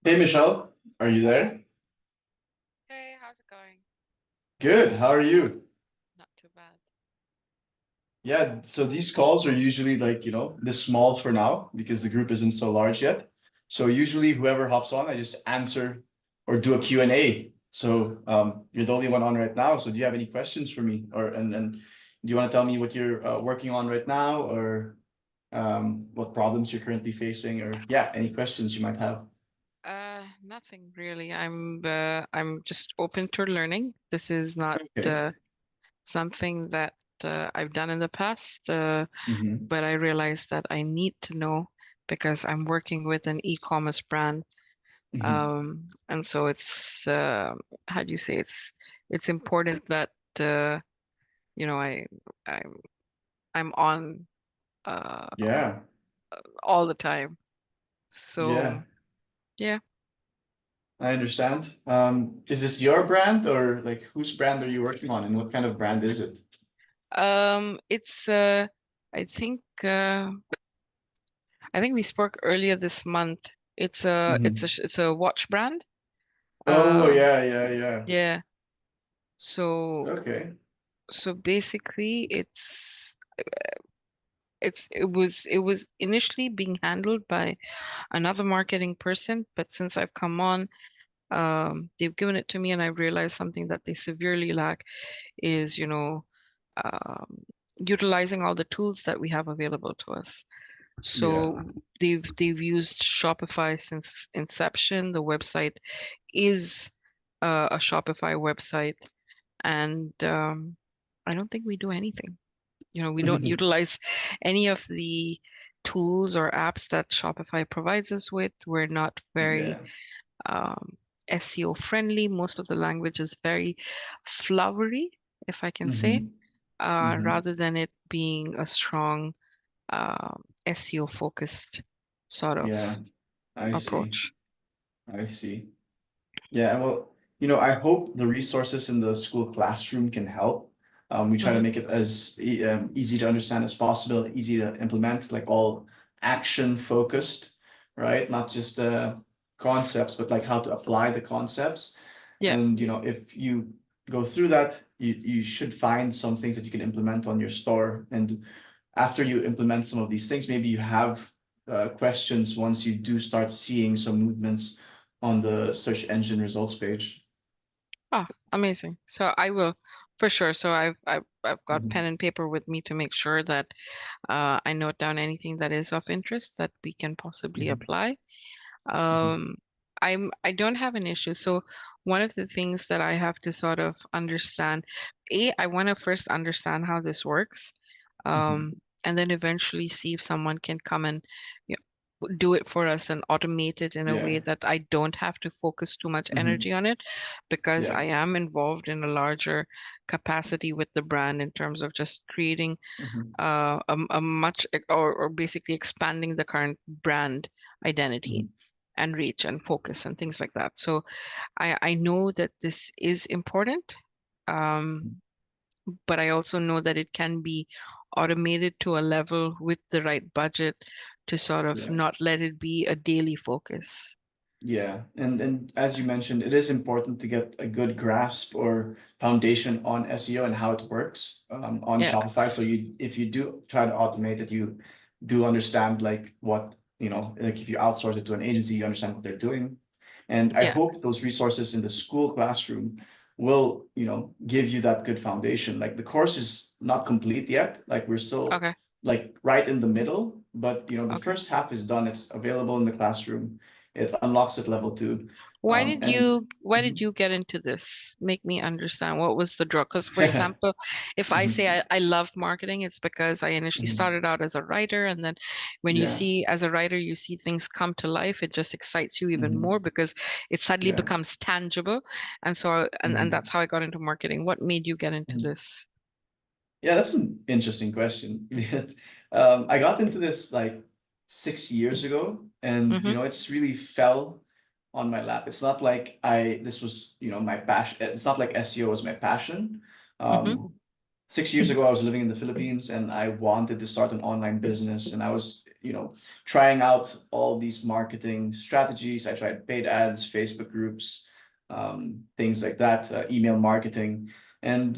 Hey Michelle, are you there? Hey, how's it going? Good. How are you? Not too bad. Yeah, so these calls are usually like, this small for now because the group isn't so large yet. So usually whoever hops on, I just answer or do a Q&A. So you're the only one on right now. So do you have any questions for me? And do you want to tell me what you're working on right now or what problems you're currently facing or yeah, any questions you might have? Nothing really. I'm just open to learning. This is not Okay. something that I've done in the past, Mm-hmm. but I realized that I need to know because I'm working with an e-commerce brand. Mm-hmm. And so it's how do you say it's important that you know I I'm I'm on uh Yeah. all the time. So Yeah. yeah. I understand. Is this your brand or like whose brand are you working on and what kind of brand is it? It's I think I think we spoke earlier this month. Hmm. It's a watch brand. Oh Um, yeah, yeah, yeah. yeah. So Okay. so basically, it was initially being handled by another marketing person, but since I've come on, they've given it to me, and I realized something that they severely lack is, um, utilizing all the tools that we have available to us. Yeah. So they've used Shopify since inception. The website is a Shopify website, and I don't think we do anything. We don't utilize any of the tools or apps that Shopify provides us with. We're not very Yeah. SEO friendly. Most of the language is very flowery, if I can say, Hmm. Hmm. rather than it being a strong SEO focused sort of Yeah. I see. approach. I see. Yeah, well, I hope the resources in the school classroom can help. We try to Hmm. make it as easy to understand as possible, easy to implement, like all action focused, right? Not just concepts, but like how to apply the concepts. Yeah. And if you go through that, you should find some things that you can implement on your store. And after you implement some of these things, maybe you have questions once you do start seeing some movements on the search engine results page. Oh, amazing. So I will for sure. So I've got pen Mhm. and paper with me to make sure that I note down anything that is of interest that we can possibly Mhm. apply. Mhm. Um, I don't have an issue. So one of the things that I have to sort of understand, I want to first understand how this works, Mhm. and then eventually see if someone can come and you do it for us and automate it in a way Yeah. that I don't have to focus too much Mhm. energy on it, because Yeah. I am involved in a larger capacity with the brand in terms of just creating Mhm. a much or basically expanding the current brand identity Mhm. and reach and focus and things like that. So I know that this is important, um, but I also know that it can be automated to a level with the right budget to sort of Yeah. not let it be a daily focus. Yeah. And as you mentioned, it is important to get a good grasp or foundation on SEO and how it works on Yeah, Shopify. So if you do try to automate it, you do understand like what, like if you outsource it to an agency, you understand what they're doing. And I yeah, hope those resources in the school classroom will, give you that good foundation. Like the course is not complete yet. Like we're still okay, like right in the middle, but the okay. first half is done. It's available in the classroom. It unlocks at level two. And Why did Mhm. you get into this? Make me understand what was the draw? Because for example, if I say Mhm. I love marketing, it's because I initially Mhm. started out as a writer, and then when you Yeah. see as a writer, you see things come to life, it just excites you even more Mhm. because it suddenly Yeah. becomes tangible. And so and Mhm. that's how I got into marketing. What made you get into Mhm. this? Yeah, that's an interesting question. I got into this like 6 years ago, and Mm-hmm. it just really fell on my lap. It's not like this was my passion. It's not like SEO was my passion. Mm-hmm. 6 years ago, I was living in the Philippines and I wanted to start an online business, and I was trying out all these marketing strategies. I tried paid ads, Facebook groups, things like that, email marketing, and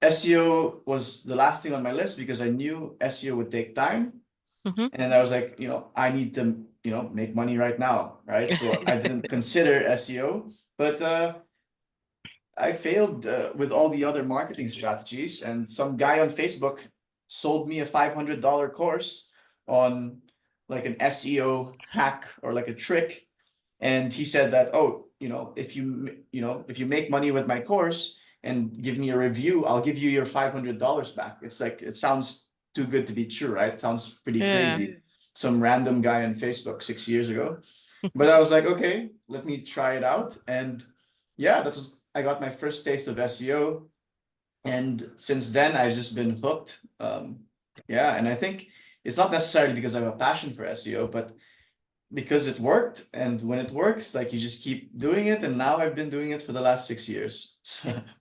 SEO was the last thing on my list because I knew SEO would take time. Mm-hmm. And I was like, I need to, make money right now, right? So I didn't consider SEO, but I failed with all the other marketing strategies. And some guy on Facebook sold me a $500 course on like an SEO hack or like a trick. And he said that, oh, if you make money with my course and give me a review, I'll give you your $500 back. It's like, it sounds too good to be true, right? It sounds pretty Yeah. crazy. Some random guy on Facebook 6 years ago. But I was like, okay, let me try it out. And yeah, I got my first taste of SEO. And since then, I've just been hooked. Yeah, and I think it's not necessarily because I have a passion for SEO, but because it worked. And when it works, like you just keep doing it. And now I've been doing it for the last 6 years.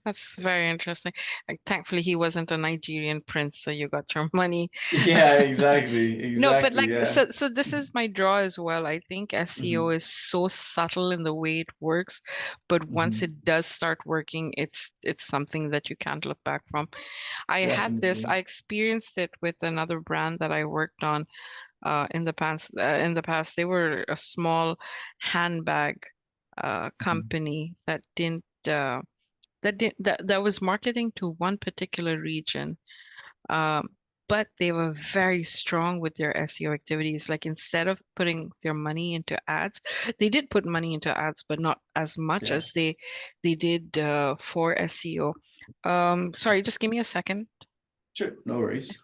That's very interesting. Like, thankfully, he wasn't a Nigerian prince, so you got your money. Yeah, exactly, No, but exactly. like, Yeah. so this is my draw as well. I think SEO Hmm. is so subtle in the way it works, but once Hmm. it does start working, it's something that you can't look back from. Definitely. I experienced it with another brand that I worked on in the past. In the past, they were a small handbag Mhm. company that was marketing to one particular region. Um, but they were very strong with their SEO activities. Like, instead of putting their money into ads, they did put money into ads, but not as much Yeah, as they did for SEO. Sorry, just give me a second. sure. No worries.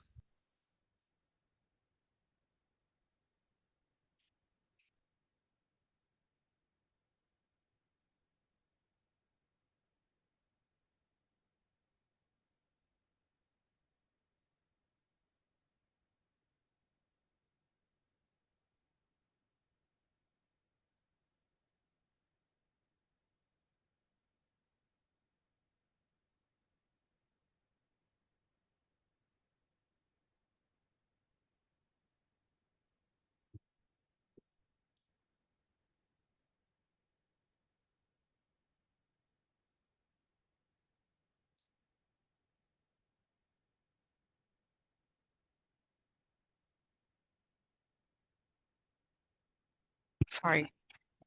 Sorry.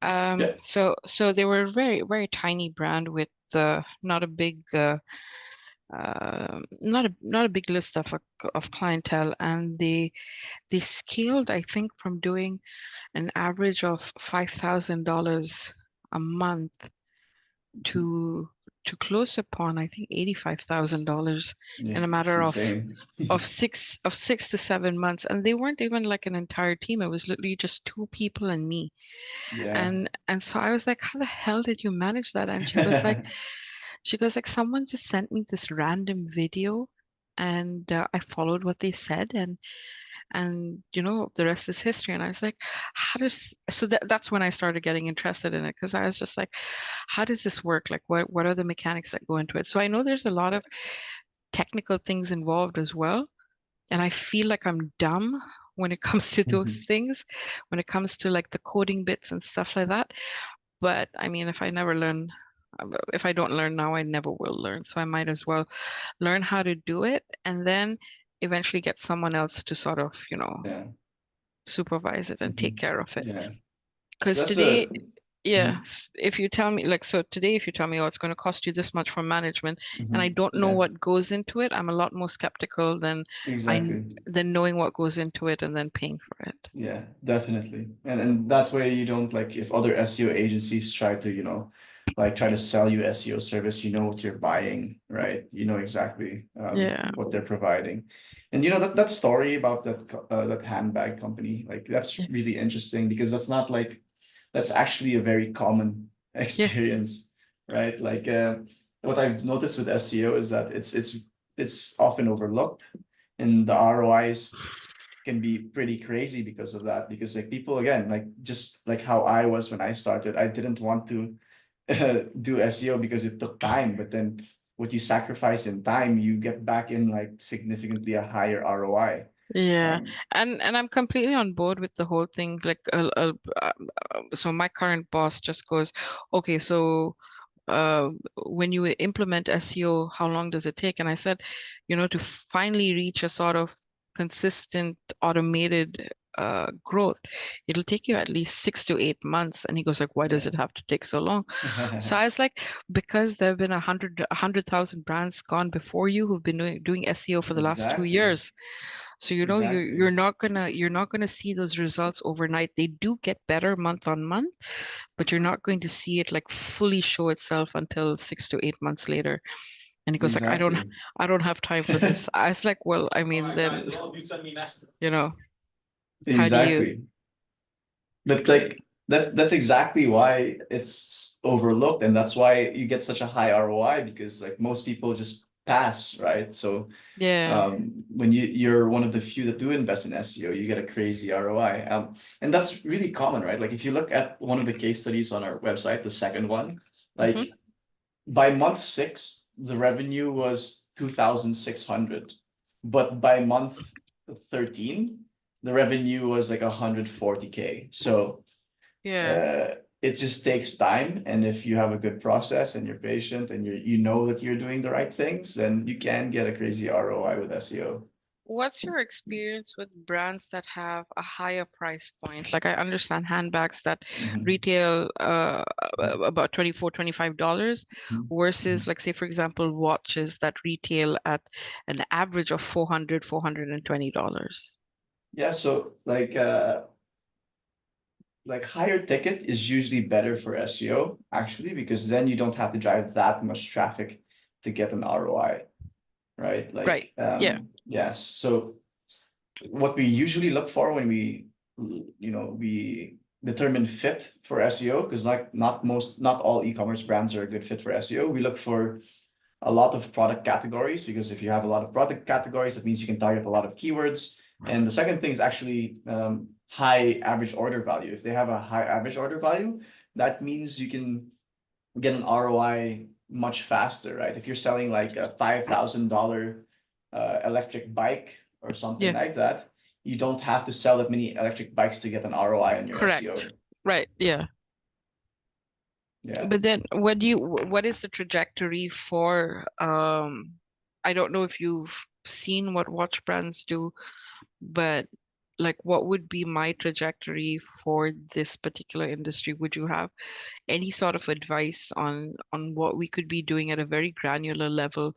Yes. So they were a very, very tiny brand with not a big not a big list of clientele, and they scaled, I think, from doing an average of $5,000 a month Mhm. to close upon, I think, $85,000 Yeah, in a it's matter insane. of 6 to 7 months. And they weren't even like an entire team. It was literally just two people and me. Yeah. And so I was like, how the hell did you manage that? And she goes like, someone just sent me this random video, and I followed what they said, and the rest is history. And I was like, that's when I started getting interested in it, because I was just like, how does this work? Like, what are the mechanics that go into it? So I know there's a lot of technical things involved as well, and I feel like I'm dumb when it comes to those Mhm. things, when it comes to like the coding bits and stuff like that. But I mean, if I don't learn now, I never will learn. So I might as well learn how to do it, and then eventually get someone else to sort of, Yeah. supervise it and take Mhm. care of it. Yeah. Because That's today, a yeah, Mhm. if you tell me, like, so today, if you tell me, oh, it's going to cost you this much for management, and I Mhm. don't know Yeah, what goes into it, I'm a lot more skeptical I exactly. than knowing what goes into it and then paying for it. Yeah, definitely. And that way you don't like if other SEO agencies try to, like try to sell you SEO service, you know what you're buying, right? You know exactly Yeah. what they're providing. And that story about that handbag company, like that's Yeah. really interesting because that's actually a very common Yeah. experience, right? Like what I've noticed with SEO is that it's often overlooked and the ROIs. can be pretty crazy because of that. Because like people again, like just like how I was when I started, I didn't want to do SEO because it took time, but then what you sacrifice in time, you get back in like significantly a higher ROI. Yeah, Um, and I'm completely on board with the whole thing. Like, so my current boss just goes, okay, so uh, when you implement SEO, how long does it take? And I said, to finally reach a sort of consistent automated growth, it'll take you at least 6 to 8 months. And he goes like, why does yeah. it have to take so long? So I was like, because there have been 100,000 brands gone before you who've been doing SEO for the last two Exactly. years. So you're Exactly. you're not gonna see those results overnight. They do get better month on month, but you're not going to see it like fully show itself until 6 to 8 months later. And he goes like, Exactly. I don't have time for this. I was like, well, I mean, then, you know, how do you? Exactly. But like that's exactly why it's overlooked, and that's why you get such a high ROI because like most people just pass, right? So Yeah. when you're one of the few that do invest in SEO, you get a crazy ROI. And that's really common, right? Like if you look at one of the case studies on our website, the second one, Hmm. like by month six, the revenue was 2,600, but by month 13, the revenue was like 140K. So Yeah. uh, it just takes time, and if you have a good process and you're patient and you know that you're doing the right things, then you can get a crazy ROI with SEO. What's your experience with brands that have a higher price point? Like I understand handbags that Mhm. retail about 24, $25 Mhm. versus Mhm. like say for example watches that retail at an average of 400, $420. Yeah, so like higher ticket is usually better for SEO actually because then you don't have to drive that much traffic to get an ROI, right? Right. Like Yeah. yes. So what we usually look for when we determine fit for SEO, because like not all e-commerce brands are a good fit for SEO. We look for a lot of product categories because if you have a lot of product categories, that means you can target a lot of keywords. And the second thing is actually high average order value. If they have a high average order value, that means you can get an ROI much faster, right? If you're selling like a $5,000 electric bike or something Yeah. like that, you don't have to sell that many electric bikes to get an ROI on your Correct. SEO. Right. Yeah. Yeah. But then what is the trajectory for I don't know if you've seen what watch brands do, but like what would be my trajectory for this particular industry? Would you have any sort of advice on what we could be doing at a very granular level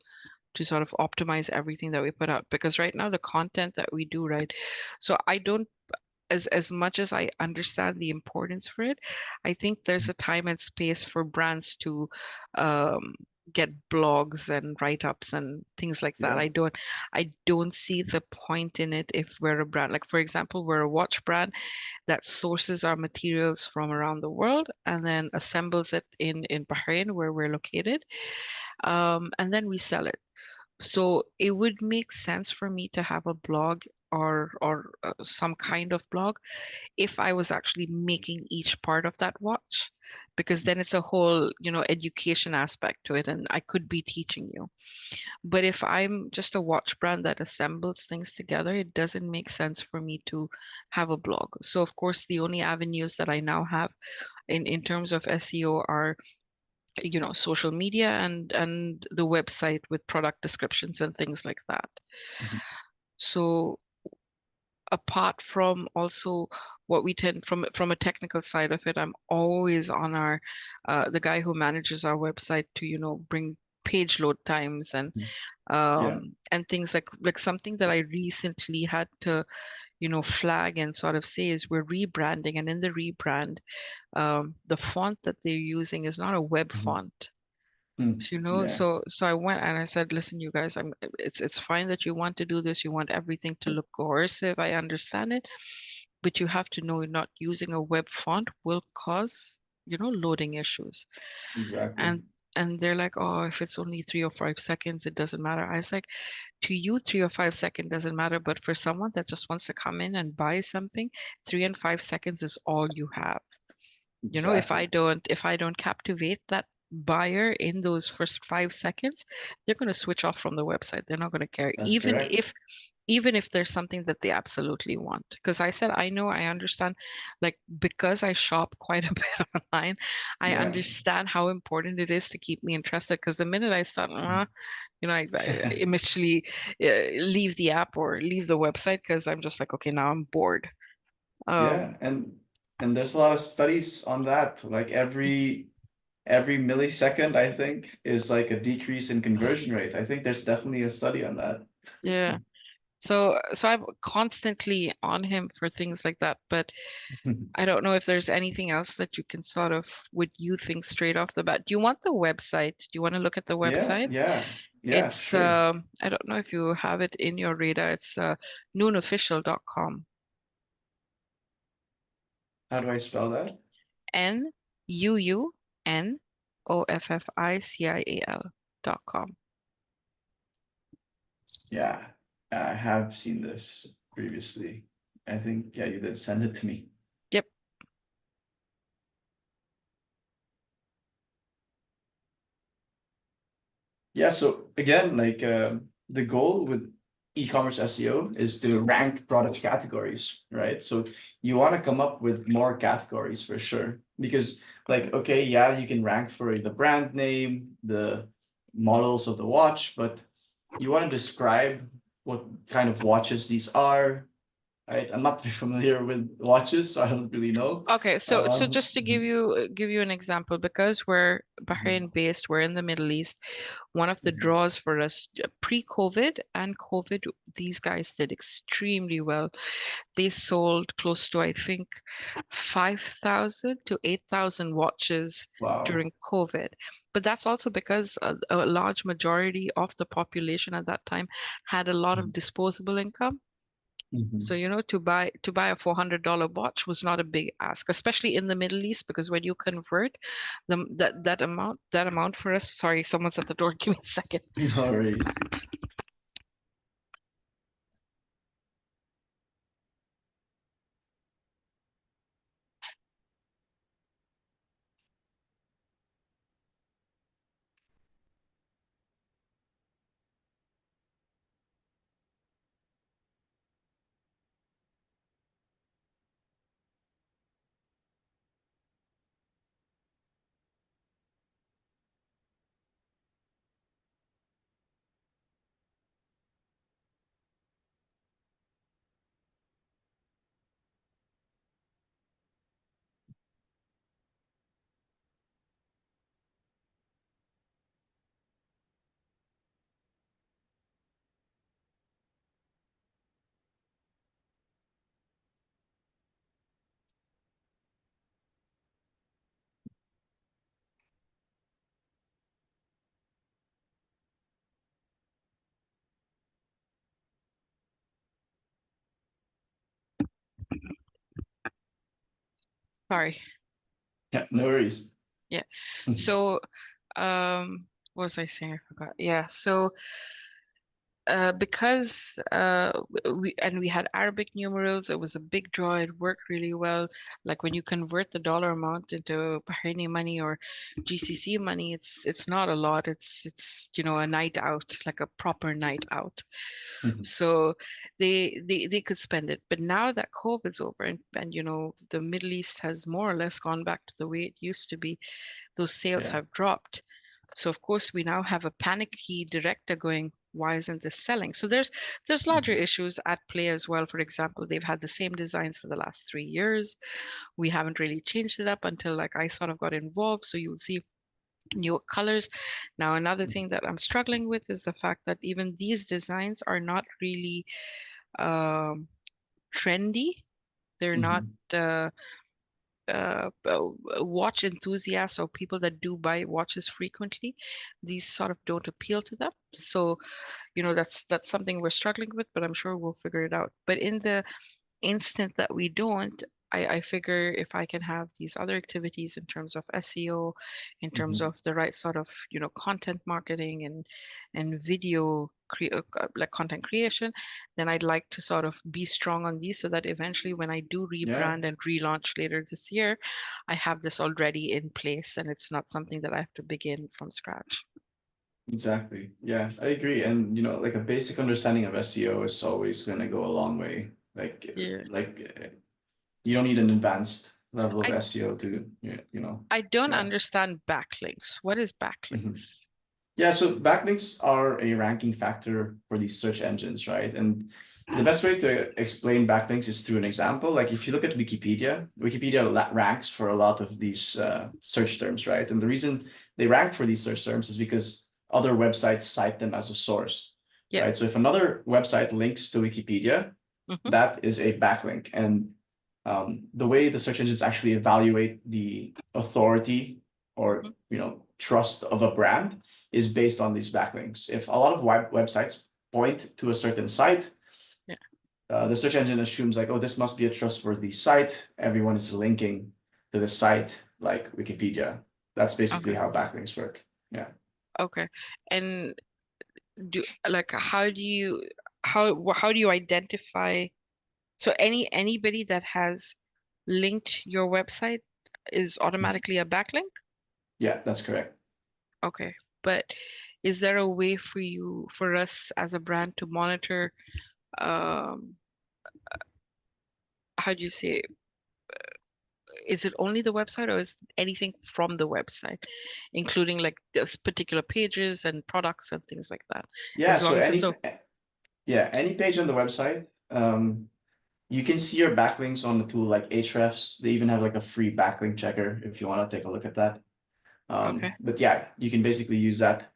to sort of optimize everything that we put out? Because right now the content that we do, right? So I don't as much as I understand the importance for it, I think there's a time and space for brands to um, get blogs and write-ups and things like that. Yeah. I don't see the point in it if we're a brand. Like for example, we're a watch brand that sources our materials from around the world and then assembles it in Bahrain where we're located, and then we sell it. So it would make sense for me to have a blog or some kind of blog if I was actually making each part of that watch, because then it's a whole, education aspect to it, and I could be teaching you. But if I'm just a watch brand that assembles things together, it doesn't make sense for me to have a blog. So of course, the only avenues that I now have in terms of SEO are, social media and the website with product descriptions and things like that. Mhm. So apart from also what we tend from a technical side of it, I'm always on our the guy who manages our website to, bring page load times Yeah. and things like something that I recently had to, flag and sort of say is we're rebranding, and in the rebrand, the font that they're using is not a web Mhm. font. Mm. So, Yeah. so I went and I said, listen, you guys, it's fine that you want to do this. You want everything to look cohesive. I understand it, but you have to know not using a web font will cause, loading issues. Exactly. And And they're like, oh, if it's only 3 or 5 seconds, it doesn't matter. I was like, to you, 3 or 5 seconds doesn't matter, but for someone that just wants to come in and buy something, 3 and 5 seconds is all you have. You know, Exactly. if I don't captivate that buyer in those first 5 seconds, they're going to switch off from the website. They're not going to care, That's correct. even if there's something that they absolutely want. Because I said, I know, I understand, like, because I shop quite a bit online, I Yeah. understand how important it is to keep me interested. Because the minute I start, you know, I immediately leave the app or leave the website because I'm just like, okay, now I'm bored. Yeah, and there's a lot of studies on that. Like every millisecond, I think, is like a decrease in conversion rate. I think there's definitely a study on that. Yeah. So I'm constantly on him for things like that, but I don't know if there's anything else that you can sort of, would you think straight off the bat? Do you want the website? Do you want to look at the Yeah, website? yeah, yeah, It's sure. I don't know if you have it in your radar. It's noonofficial.com. How do I spell that? NUUNOFFICIAL.com. Yeah, I have seen this previously. I think, yeah, you did send it to me. Yep. Yeah, so again, like the goal with e-commerce SEO is to rank product categories, right? So you want to come up with more categories for sure. Because like, okay, yeah, you can rank for the brand name, the models of the watch, but you want to describe what kind of watches these are, right? I'm not very familiar with watches, so I don't really know. Okay, so just to Mhm, give you an example, because we're mhm, Bahrain based, we're in the Middle East. One of the mhm. draws for us pre-COVID and COVID, these guys did extremely well. They sold close to, I think, 5,000 to 8,000 watches Wow. during COVID. But that's also because a large majority of the population at that time had a lot of Mhm, disposable income. So, mhm. you know, to buy a $400 watch was not a big ask, especially in the Middle East, because when you convert that amount for us, sorry, someone's at the door. Give me a second. No worries. Sorry. Yeah, no worries. Yeah. So, what was I saying? I forgot. Yeah. So, because we had Arabic numerals, it was a big draw. It worked really well. Like when you convert the dollar amount into Bahraini money or GCC money, it's not a lot. It's a night out, like a proper night out. Mhm. So they could spend it. But now that COVID's over and the Middle East has more or less gone back to the way it used to be, those sales Yeah. have dropped. So of course we now have a panicky director going, why isn't this selling? So there's larger Mhm. issues at play as well. For example, they've had the same designs for the last 3 years. We haven't really changed it up until like I sort of got involved. So you'll see new colors. Now, another thing that I'm struggling with is the fact that even these designs are not really um, trendy. They're not Mhm. uh, watch enthusiasts or people that do buy watches frequently. These sort of don't appeal to them. So, that's something we're struggling with, but I'm sure we'll figure it out. But in the instant that we don't, I figure if I can have these other activities in terms of SEO, in terms Mhm. of the right sort of, content marketing and video like content creation, then I'd like to sort of be strong on these so that eventually when I do Yeah, rebrand and relaunch later this year, I have this already in place and it's not something that I have to begin from scratch. exactly. Yeah, I agree. And like a basic understanding of SEO is always going to go a long way. Like, Yeah. you don't need an advanced level of I SEO to, I don't yeah. understand backlinks. What is Mhm. backlinks? Yeah, so backlinks are a ranking factor for these search engines, right? And the best way to explain backlinks is through an example. Like if you look at Wikipedia, Wikipedia ranks for a lot of these search terms, right? And the reason they rank for these search terms is because other websites cite them as a source, Yeah. right? So if another website links to Wikipedia, Hmm. that is a backlink. And the way the search engines actually evaluate the authority or Hmm. trust of a brand is based on these backlinks. If a lot of websites point to a certain site, Yeah. the search engine assumes like, oh, this must be a trustworthy site. Everyone is linking to the site like Wikipedia. That's basically Okay. how backlinks work. Yeah. Okay. And do like how do you identify so anybody that has linked your website is automatically a backlink? Yeah, that's correct. Okay. But is there a way for us as a brand to monitor um how do you say it? Is it only the website or is anything from the website, including like those particular pages and products and things like that? Yeah, As so long as it's so any page on the website, you can see your backlinks on the tool like Ahrefs. They even have like a free backlink checker if you want to take a look at that. okay, But yeah, you can basically use that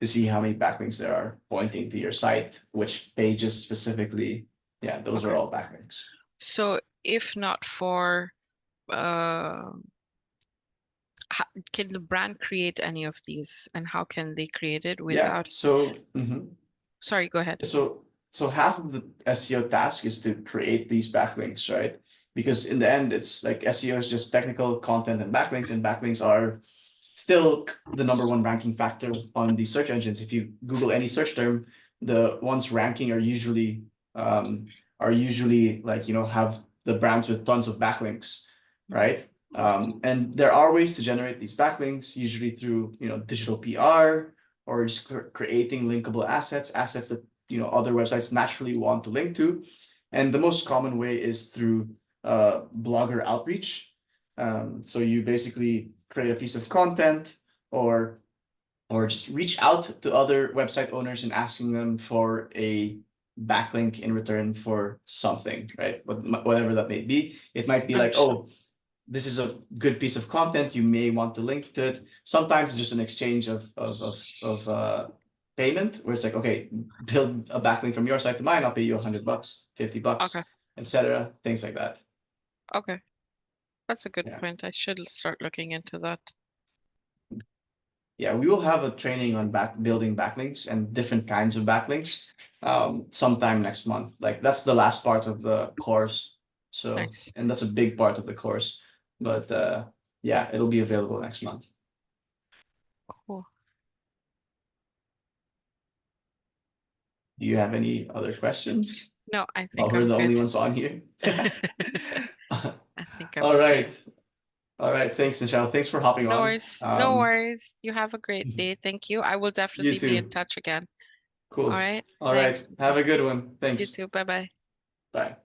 to see how many backlinks there are pointing to your site, which pages specifically. Yeah, those are okay. all backlinks. So if not for uh, can the brand create any of these, and how can they create it Yeah, without? so Sorry, go ahead. so half of the SEO task is to create these backlinks, right? Because in the end, it's like SEO is just technical content and backlinks are still the number one ranking factor on the search engines. If you Google any search term, the ones ranking um are usually like have the brands with tons of backlinks, Mhm. right? And there are ways to generate these backlinks, usually through digital PR or just creating linkable assets that other websites naturally want to link to. And the most common way is through blogger outreach. So you basically create a piece of content or just reach out to other website owners and asking them for a backlink in return for something, right? Whatever that may be. It might be like, Understood. oh, this is a good piece of content. You may want to link to it. Sometimes it's just an exchange of payment where it's like, okay, build a backlink from your site to mine. I'll pay you $100, Okay, $50, etc. Things like that. okay, that's a good Yeah. point. I should start looking into that. Yeah, we will have a training on building backlinks and different kinds of backlinks sometime next month. Like that's the last part of the course. So, Nice, and that's a big part of the course. But yeah, it'll be available next month. cool. Do you have any other questions? No, I Well, think we're I'm the good. only ones on here. I think I'm All okay. right. All right. Thanks, Michelle. Thanks for hopping No on. worries. No worries. You have a great day. Thank you. I will You definitely be in too. touch again. All Cool. right. All right. Thanks. Have a good one. You Thanks. too. Bye bye. Bye.